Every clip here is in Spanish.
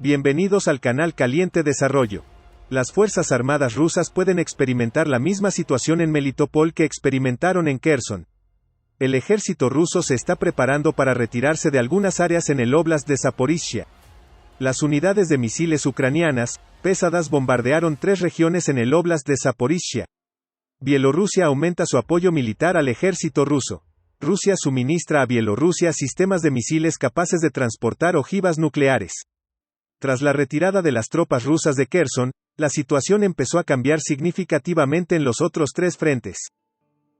Bienvenidos al canal Caliente Desarrollo. Las Fuerzas Armadas rusas pueden experimentar la misma situación en Melitopol que experimentaron en Kherson. El ejército ruso se está preparando para retirarse de algunas áreas en el óblast de Zaporizhia. Las unidades de misiles ucranianas, pesadas bombardearon 3 regiones en el óblast de Zaporizhia. Bielorrusia aumenta su apoyo militar al ejército ruso. Rusia suministra a Bielorrusia sistemas de misiles capaces de transportar ojivas nucleares. Tras la retirada de las tropas rusas de Kherson, la situación empezó a cambiar significativamente en los otros 3 frentes.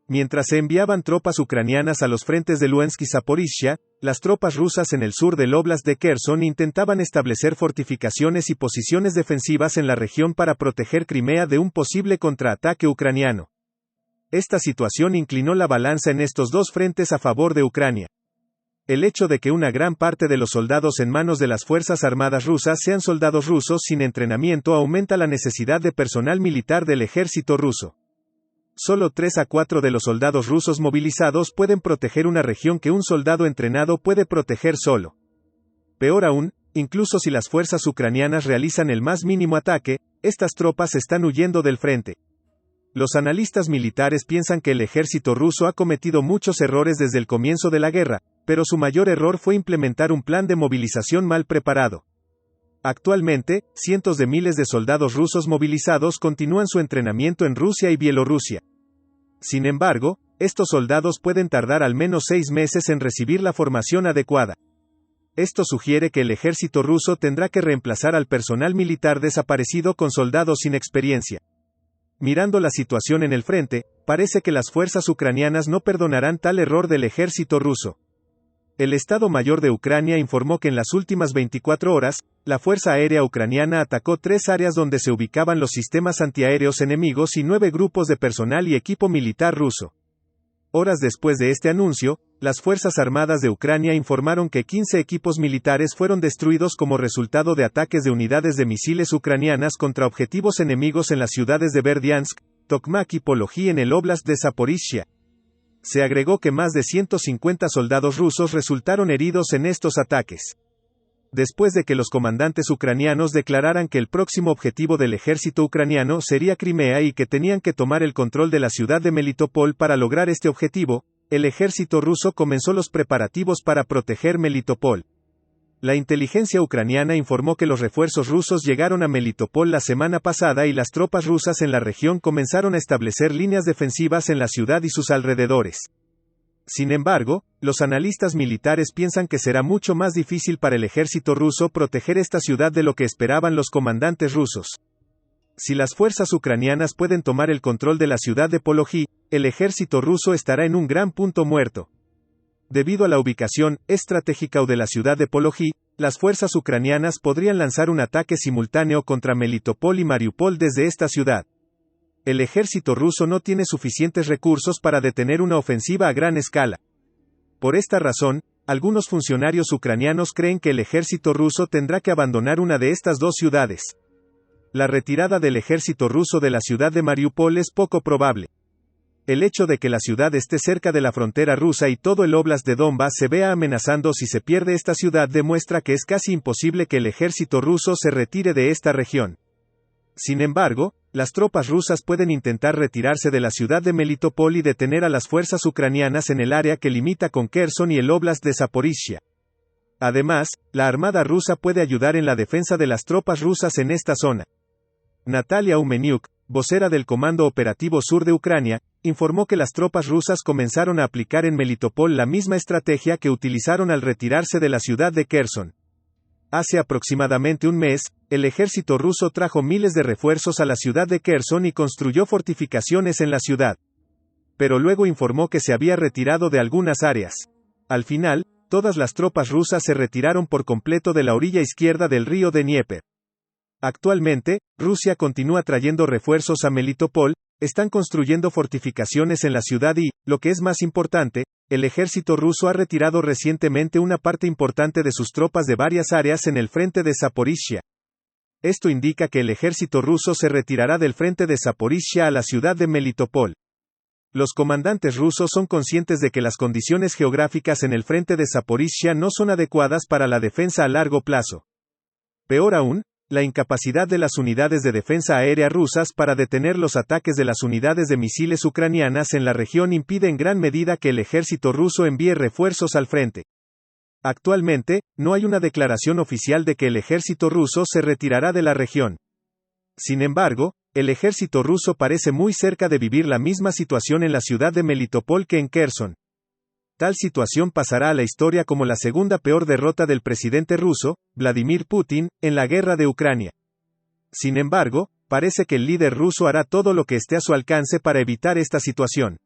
Mientras se enviaban tropas ucranianas a los frentes de Luhansk y Zaporizhia, las tropas rusas en el sur del óblast de Kherson intentaban establecer fortificaciones y posiciones defensivas en la región para proteger Crimea de un posible contraataque ucraniano. Esta situación inclinó la balanza en estos 2 frentes a favor de Ucrania. El hecho de que una gran parte de los soldados en manos de las Fuerzas Armadas rusas sean soldados rusos sin entrenamiento aumenta la necesidad de personal militar del ejército ruso. Solo 3 a 4 de los soldados rusos movilizados pueden proteger una región que un soldado entrenado puede proteger solo. Peor aún, incluso si las fuerzas ucranianas realizan el más mínimo ataque, estas tropas están huyendo del frente. Los analistas militares piensan que el ejército ruso ha cometido muchos errores desde el comienzo de la guerra, pero su mayor error fue implementar un plan de movilización mal preparado. Actualmente, cientos de miles de soldados rusos movilizados continúan su entrenamiento en Rusia y Bielorrusia. Sin embargo, estos soldados pueden tardar al menos 6 meses en recibir la formación adecuada. Esto sugiere que el ejército ruso tendrá que reemplazar al personal militar desaparecido con soldados sin experiencia. Mirando la situación en el frente, parece que las fuerzas ucranianas no perdonarán tal error del ejército ruso. El Estado Mayor de Ucrania informó que en las últimas 24 horas, la Fuerza Aérea Ucraniana atacó 3 áreas donde se ubicaban los sistemas antiaéreos enemigos y 9 grupos de personal y equipo militar ruso. Horas después de este anuncio, las Fuerzas Armadas de Ucrania informaron que 15 equipos militares fueron destruidos como resultado de ataques de unidades de misiles ucranianas contra objetivos enemigos en las ciudades de Berdiansk, Tokmak y Pologi en el óblast de Zaporizhia. Se agregó que más de 150 soldados rusos resultaron heridos en estos ataques. Después de que los comandantes ucranianos declararan que el próximo objetivo del ejército ucraniano sería Crimea y que tenían que tomar el control de la ciudad de Melitopol para lograr este objetivo, el ejército ruso comenzó los preparativos para proteger Melitopol. La inteligencia ucraniana informó que los refuerzos rusos llegaron a Melitopol la semana pasada y las tropas rusas en la región comenzaron a establecer líneas defensivas en la ciudad y sus alrededores. Sin embargo, los analistas militares piensan que será mucho más difícil para el ejército ruso proteger esta ciudad de lo que esperaban los comandantes rusos. Si las fuerzas ucranianas pueden tomar el control de la ciudad de Pologi, el ejército ruso estará en un gran punto muerto. Debido a la ubicación estratégica de la ciudad de Pologi, las fuerzas ucranianas podrían lanzar un ataque simultáneo contra Melitopol y Mariupol desde esta ciudad. El ejército ruso no tiene suficientes recursos para detener una ofensiva a gran escala. Por esta razón, algunos funcionarios ucranianos creen que el ejército ruso tendrá que abandonar una de estas 2 ciudades. La retirada del ejército ruso de la ciudad de Mariupol es poco probable. El hecho de que la ciudad esté cerca de la frontera rusa y todo el óblast de Donbas se vea amenazando si se pierde esta ciudad demuestra que es casi imposible que el ejército ruso se retire de esta región. Sin embargo, las tropas rusas pueden intentar retirarse de la ciudad de Melitopol y detener a las fuerzas ucranianas en el área que limita con Kherson y el óblast de Zaporizhia. Además, la armada rusa puede ayudar en la defensa de las tropas rusas en esta zona. Natalia Umeniuk, vocera del Comando Operativo Sur de Ucrania, informó que las tropas rusas comenzaron a aplicar en Melitopol la misma estrategia que utilizaron al retirarse de la ciudad de Kherson. Hace aproximadamente un mes, el ejército ruso trajo miles de refuerzos a la ciudad de Kherson y construyó fortificaciones en la ciudad. Pero luego informó que se había retirado de algunas áreas. Al final, todas las tropas rusas se retiraron por completo de la orilla izquierda del río Dnieper. Actualmente, Rusia continúa trayendo refuerzos a Melitopol, están construyendo fortificaciones en la ciudad y, lo que es más importante, el ejército ruso ha retirado recientemente una parte importante de sus tropas de varias áreas en el frente de Zaporizhia. Esto indica que el ejército ruso se retirará del frente de Zaporizhia a la ciudad de Melitopol. Los comandantes rusos son conscientes de que las condiciones geográficas en el frente de Zaporizhia no son adecuadas para la defensa a largo plazo. Peor aún, la incapacidad de las unidades de defensa aérea rusas para detener los ataques de las unidades de misiles ucranianas en la región impide en gran medida que el ejército ruso envíe refuerzos al frente. Actualmente, no hay una declaración oficial de que el ejército ruso se retirará de la región. Sin embargo, el ejército ruso parece muy cerca de vivir la misma situación en la ciudad de Melitopol que en Kherson. Tal situación pasará a la historia como la segunda peor derrota del presidente ruso, Vladimir Putin, en la guerra de Ucrania. Sin embargo, parece que el líder ruso hará todo lo que esté a su alcance para evitar esta situación.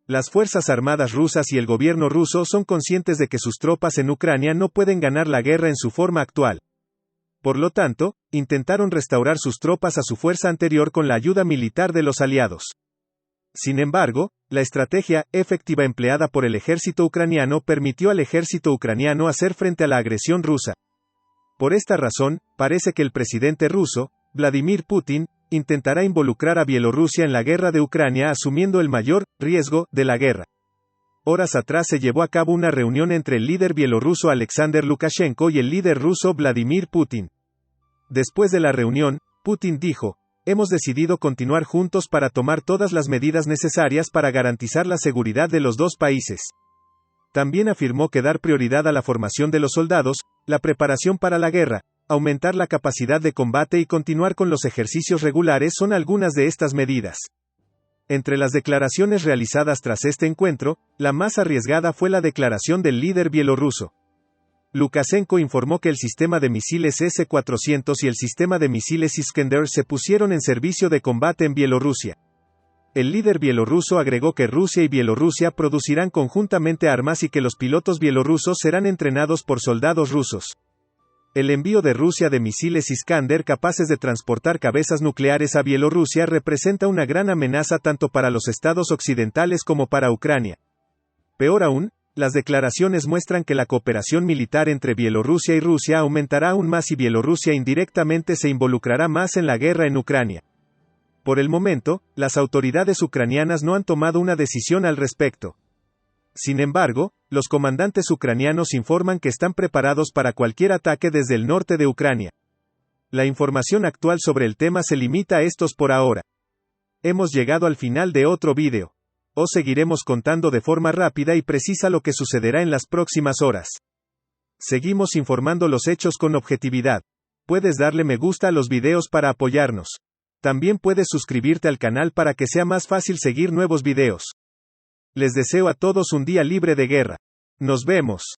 Las Fuerzas Armadas rusas y el gobierno ruso son conscientes de que sus tropas en Ucrania no pueden ganar la guerra en su forma actual. Por lo tanto, intentaron restaurar sus tropas a su fuerza anterior con la ayuda militar de los aliados. Sin embargo, la estrategia efectiva empleada por el ejército ucraniano permitió al ejército ucraniano hacer frente a la agresión rusa. Por esta razón, parece que el presidente ruso, Vladimir Putin, intentará involucrar a Bielorrusia en la guerra de Ucrania asumiendo el mayor riesgo de la guerra. Horas atrás se llevó a cabo una reunión entre el líder bielorruso Alexander Lukashenko y el líder ruso Vladimir Putin. Después de la reunión, Putin dijo: "Hemos decidido continuar juntos para tomar todas las medidas necesarias para garantizar la seguridad de los dos países". También afirmó que dar prioridad a la formación de los soldados, la preparación para la guerra, aumentar la capacidad de combate y continuar con los ejercicios regulares son algunas de estas medidas. Entre las declaraciones realizadas tras este encuentro, la más arriesgada fue la declaración del líder bielorruso. Lukashenko informó que el sistema de misiles S-400 y el sistema de misiles Iskander se pusieron en servicio de combate en Bielorrusia. El líder bielorruso agregó que Rusia y Bielorrusia producirán conjuntamente armas y que los pilotos bielorrusos serán entrenados por soldados rusos. El envío de Rusia de misiles Iskander capaces de transportar cabezas nucleares a Bielorrusia representa una gran amenaza tanto para los estados occidentales como para Ucrania. Peor aún, las declaraciones muestran que la cooperación militar entre Bielorrusia y Rusia aumentará aún más y Bielorrusia indirectamente se involucrará más en la guerra en Ucrania. Por el momento, las autoridades ucranianas no han tomado una decisión al respecto. Sin embargo, los comandantes ucranianos informan que están preparados para cualquier ataque desde el norte de Ucrania. La información actual sobre el tema se limita a estos por ahora. Hemos llegado al final de otro vídeo. Os seguiremos contando de forma rápida y precisa lo que sucederá en las próximas horas. Seguimos informando los hechos con objetividad. Puedes darle me gusta a los videos para apoyarnos. También puedes suscribirte al canal para que sea más fácil seguir nuevos videos. Les deseo a todos un día libre de guerra. Nos vemos.